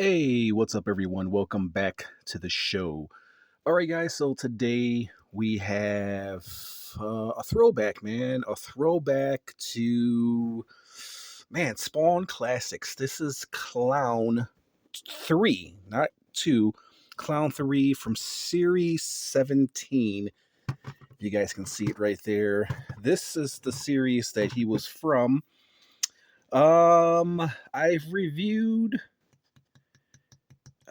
Hey, what's up, everyone? Welcome back to the show. All right, guys, so today we have a throwback, man. A throwback to, man, Spawn Classics. This is Clown 3, not 2. Clown 3 from Series 17. You guys can see it right there. This is the series that he was from. I've reviewed.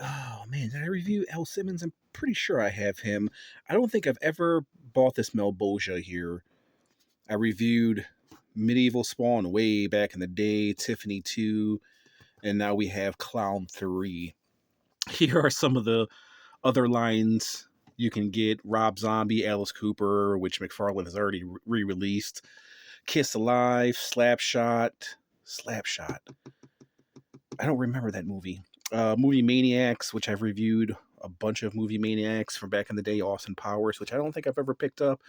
Oh man, did I review L. Simmons? I'm pretty sure I have him. I don't think I've ever bought this Melboja here. I reviewed Medieval Spawn way back in the day, Tiffany 2, and now we have Clown 3. Here are some of the other lines you can get: Rob Zombie, Alice Cooper, which McFarlane has already re-released, Kiss Alive, Slapshot. I don't remember that movie. Movie Maniacs, which I've reviewed a bunch of Movie Maniacs from back in the day. Austin Powers, which I don't think I've ever picked up.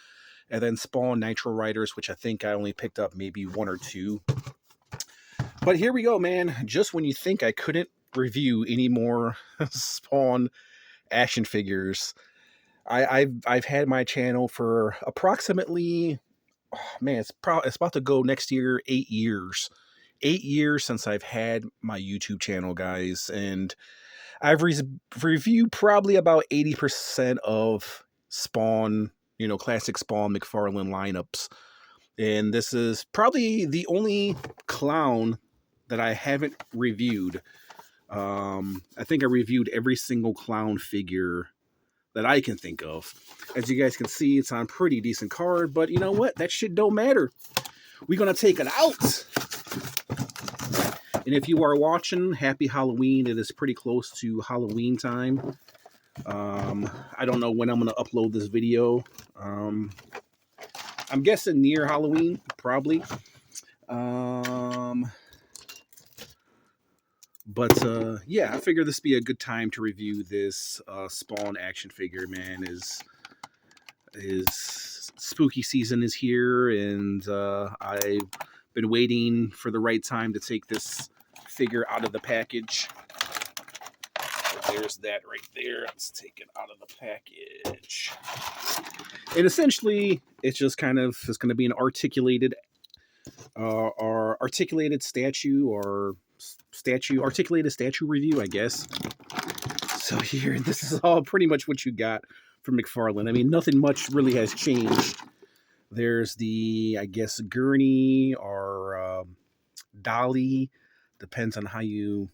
And then Spawn Nitro Riders, which I think I only picked up maybe one or two. But here we go, man. Just when you think I couldn't review any more Spawn action figures, I've had my channel for approximately, man, it's about to go next year 8 years. 8 years since I've had my YouTube channel, guys, and I've reviewed probably about 80% of Spawn, classic Spawn McFarlane lineups. And this is probably the only clown that I haven't reviewed. I think I reviewed every single clown figure that I can think of. As you guys can see, it's on pretty decent card, but you know what? That shit don't matter. We're going to take it out. And if you are watching, happy Halloween. It is pretty close to Halloween time. I don't know when I'm going to upload this video. I'm guessing near Halloween, probably. Yeah, I figure this would be a good time to review this Spawn action figure, man. Is spooky season is here, and I've been waiting for the right time to take this figure out of the package. So there's that right there. Let's take it out of the package. And essentially, it's just kind of, it's going to be an articulated articulated statue review, I guess. So here, this is all pretty much what you got from McFarlane. I mean, nothing much really has changed. There's the, I guess, gurney or dolly, depends on how you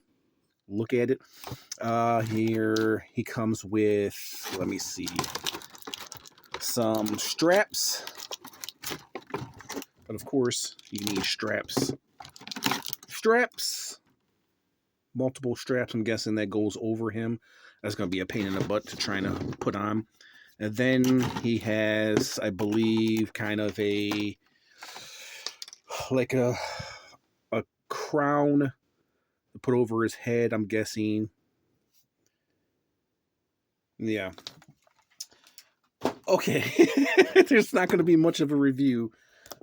look at it. Here he comes with, let me see, some straps. But of course, you need straps. Multiple straps, I'm guessing that goes over him. That's going to be a pain in the butt to try to put on. And then he has, I believe, kind of a crown to put over his head, I'm guessing. Yeah. Okay. There's not going to be much of a review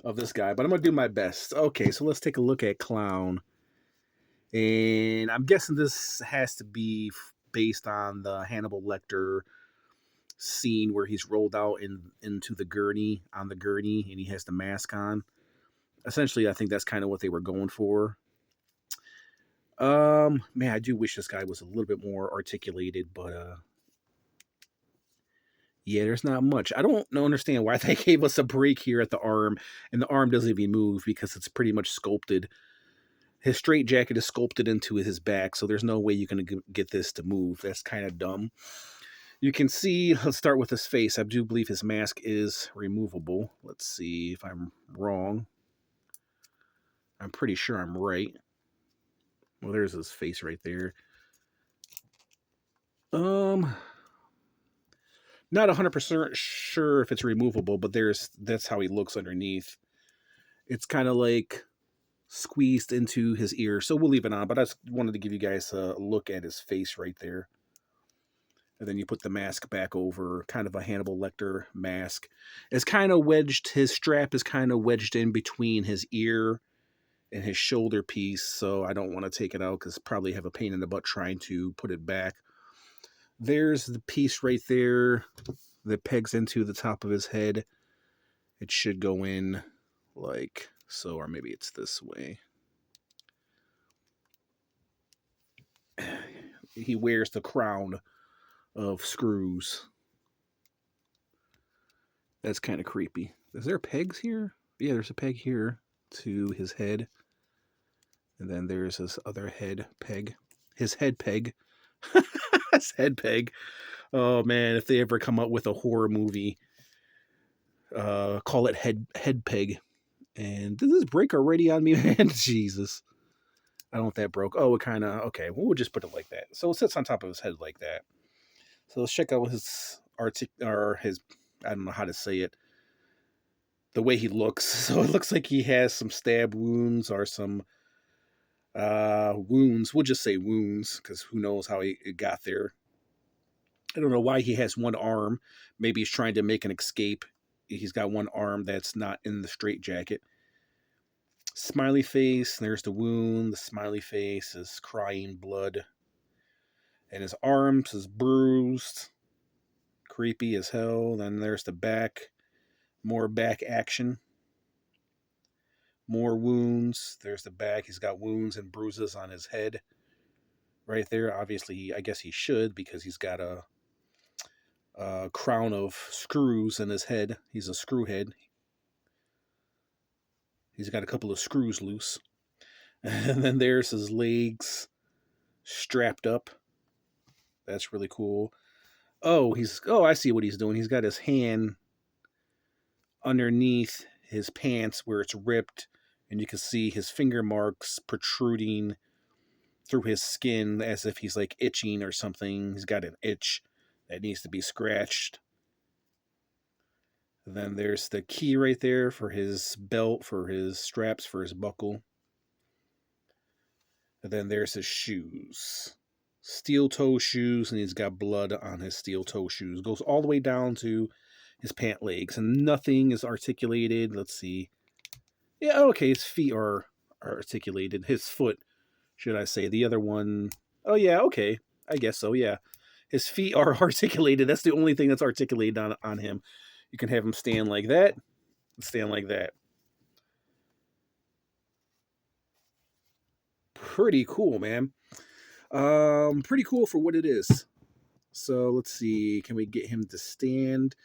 of this guy, but I'm going to do my best. Okay, so let's take a look at Clown. And I'm guessing this has to be based on the Hannibal Lecter scene where he's rolled out into the gurney, and he has the mask on. Essentially, I think that's kind of what they were going for. Man, I do wish this guy was a little bit more articulated, but yeah, there's not much. I don't understand why they gave us a break here at the arm, and the arm doesn't even move because it's pretty much sculpted. His straight jacket is sculpted into his back, so there's no way you're going to get this to move. That's kind of dumb. You can see, let's start with his face. I do believe his mask is removable. Let's see if I'm wrong. I'm pretty sure I'm right. Well, there's his face right there. Not 100% sure if it's removable, but that's how he looks underneath. It's kind of like squeezed into his ear, so we'll leave it on, but I just wanted to give you guys a look at his face right there. And then you put the mask back over, kind of a Hannibal Lecter mask. It's kind of wedged, his strap is kind of wedged in between his ear and his shoulder piece, so I don't want to take it out because probably have a pain in the butt trying to put it back. There's the piece right there that pegs into the top of his head. It should go in like so, or maybe it's this way. He wears the crown of screws. That's kind of creepy. Is there pegs here? Yeah, there's a peg here to his head. And then there's this other head peg. His head peg. His head peg. Oh man, if they ever come up with a horror movie, call it head peg. And did this break already on me, man? Jesus. I don't want that broke. Oh, it kind of, okay, well, we'll just put it like that. So it sits on top of his head like that. So let's check out his I don't know how to say it, the way he looks. So it looks like he has some stab wounds or some wounds. We'll just say wounds because who knows how it got there. I don't know why he has one arm. Maybe he's trying to make an escape. He's got one arm that's not in the straitjacket. Smiley face, there's the wound. The smiley face is crying blood. And his arms is bruised. Creepy as hell. Then there's the back. More back action. More wounds. There's the back. He's got wounds and bruises on his head. Right there. Obviously, I guess he should because he's got a crown of screws in his head. He's a screw head. He's got a couple of screws loose. And then there's his legs strapped up. That's really cool. Oh, I see what he's doing. He's got his hand underneath his pants where it's ripped, and you can see his finger marks protruding through his skin as if he's like itching or something. He's got an itch that needs to be scratched. Then there's the key right there for his belt, for his straps, for his buckle. And then there's his shoes. Steel toe shoes, and he's got blood on his steel toe shoes. Goes all the way down to his pant legs, and nothing is articulated. Let's see. Yeah, okay, his feet are articulated. His foot, should I say. The other one, oh yeah, okay. I guess so, yeah. His feet are articulated. That's the only thing that's articulated on him. You can have him stand like that, stand like that. Pretty cool, man. Pretty cool for what it is. So let's see. Can we get him to stand?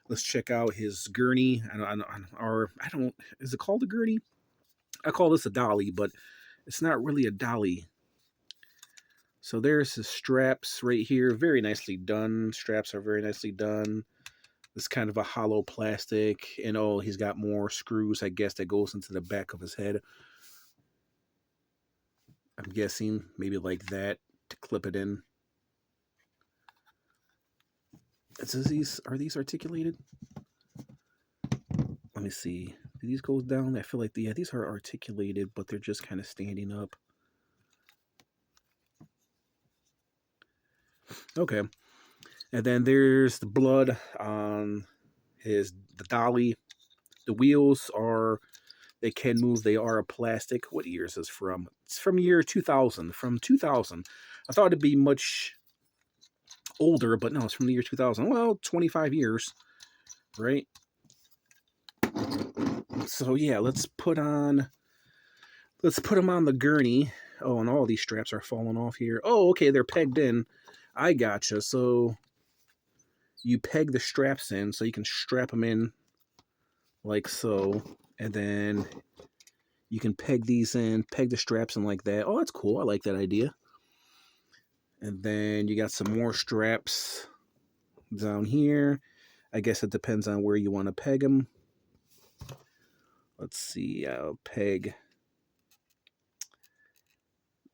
Let's check out his gurney. I don't. Is it called a gurney? I call this a dolly, but it's not really a dolly. So there's his straps right here. Very nicely done. Straps are very nicely done. It's kind of a hollow plastic. And oh, he's got more screws, I guess, that goes into the back of his head. I'm guessing maybe like that to clip it in. Are these articulated? Let me see. Do these go down? I feel like these are articulated, but they're just kind of standing up. Okay. And then there's the blood on the dolly. The wheels they can move. They are a plastic. What year is this from? It's from year 2000. From 2000. I thought it'd be much older, but no, it's from the year 2000. Well, 25 years, right? So yeah, let's put him on the gurney. Oh, and all these straps are falling off here. Oh, okay, they're pegged in. I gotcha. So you peg the straps in so you can strap them in like so, and then you can peg these in, peg the straps in like that. Oh, that's cool. I like that idea. And then you got some more straps down here. I guess it depends on where you want to peg them. Let's see. I'll peg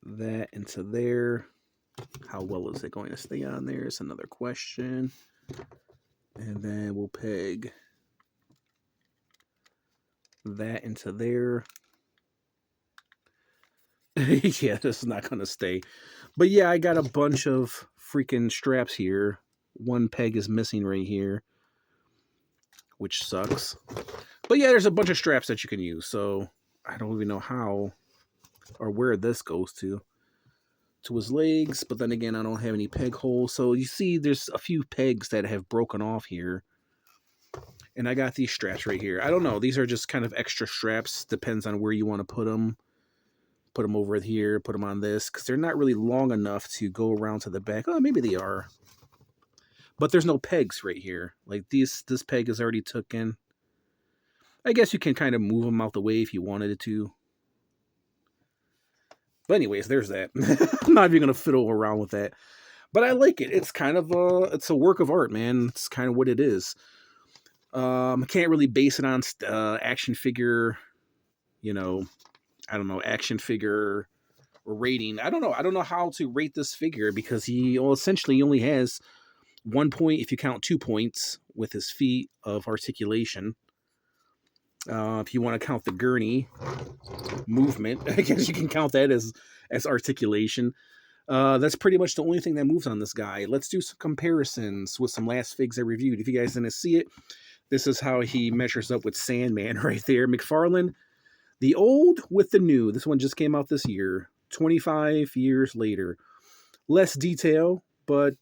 that into there. How well is it going to stay on there is another question. And then we'll peg that into there. Yeah, this is not going to stay. But yeah, I got a bunch of freaking straps here. One peg is missing right here, which sucks. But yeah, there's a bunch of straps that you can use. So I don't even know how or where this goes to his legs. But then again, I don't have any peg holes. So you see there's a few pegs that have broken off here. And I got these straps right here. I don't know. These are just kind of extra straps. Depends on where you want to put them. Put them over here. Put them on this. Because they're not really long enough to go around to the back. Oh, maybe they are. But there's no pegs right here. Like this peg is already taken. I guess you can kind of move them out the way if you wanted it to. But anyways, there's that. I'm not even going to fiddle around with that. But I like it. It's kind of it's a work of art, man. It's kind of what it is. I can't really base it on action figure, you know, I don't know, action figure rating. I don't know how to rate this figure because he essentially only has 1 point if you count 2 points with his feet of articulation. If you want to count the gurney movement, I guess you can count that as articulation. That's pretty much the only thing that moves on this guy. Let's do some comparisons with some last figs I reviewed. If you guys didn't see it, this is how he measures up with Sandman right there. McFarlane, the old with the new. This one just came out this year, 25 years later. Less detail, but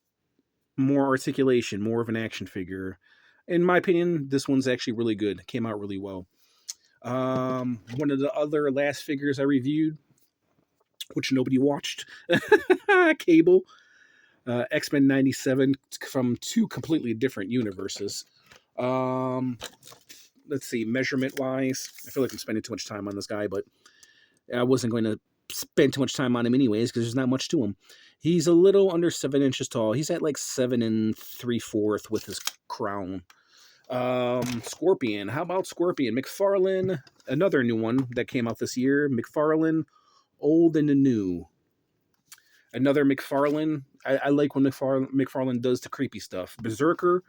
more articulation, more of an action figure. In my opinion, this one's actually really good. It came out really well. One of the other last figures I reviewed, which nobody watched, Cable, X-Men 97 from 2 completely different universes. Let's see, measurement-wise, I feel like I'm spending too much time on this guy, but I wasn't going to spend too much time on him anyways because there's not much to him. He's a little under 7 inches tall. He's at like 7 3/4 with his crown. Scorpion. How about Scorpion? McFarlane, another new one that came out this year. McFarlane, old and the new. Another McFarlane. I like when McFarlane does the creepy stuff. Berserker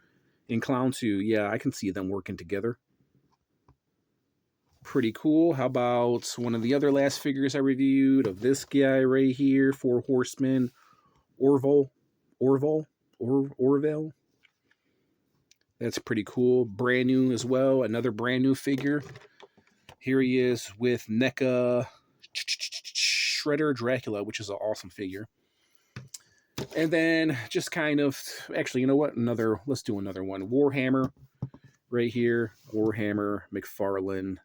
and Clown 2. Yeah, I can see them working together. Pretty cool. How about one of the other last figures I reviewed of this guy right here, 4 Horsemen, Orville. That's pretty cool. Brand new as well. Another brand new figure. Here he is with NECA Shredder Dracula, which is an awesome figure. And then just kind of, actually, you know what? Let's do another one. Warhammer right here. Warhammer, McFarlane.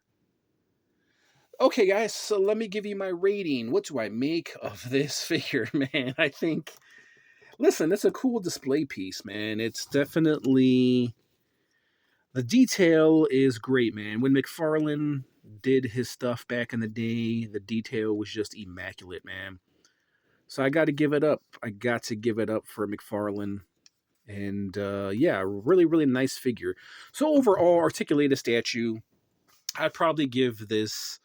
Okay, guys, so let me give you my rating. What do I make of this figure, man? I think, listen, it's a cool display piece, man. It's definitely, the detail is great, man. When McFarlane did his stuff back in the day, the detail was just immaculate, man. So I got to give it up. I got to give it up for McFarlane. And yeah, really, really nice figure. So overall, articulated statue, I'd probably give this,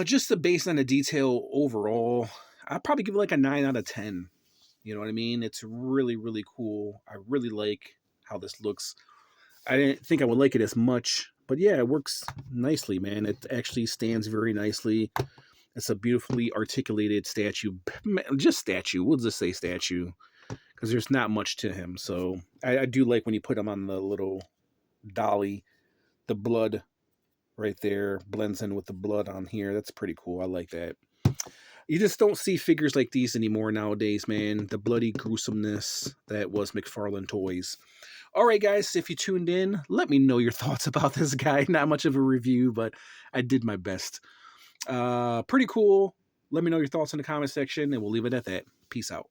just based on the detail overall, I'd probably give it like a 9 out of 10. You know what I mean? It's really, really cool. I really like how this looks. I didn't think I would like it as much, but yeah, it works nicely, man. It actually stands very nicely. It's a beautifully articulated statue. Just statue. We'll just say statue, because there's not much to him. So I do like when you put him on the little dolly, the blood right there blends in with the blood on here. That's pretty cool. I like that. You just don't see figures like these anymore nowadays, man. The bloody gruesomeness that was McFarlane Toys. All right, guys, if you tuned in, let me know your thoughts about this guy. Not much of a review, but I did my best. Pretty cool. Let me know your thoughts in the comment section, and we'll leave it at that. Peace out.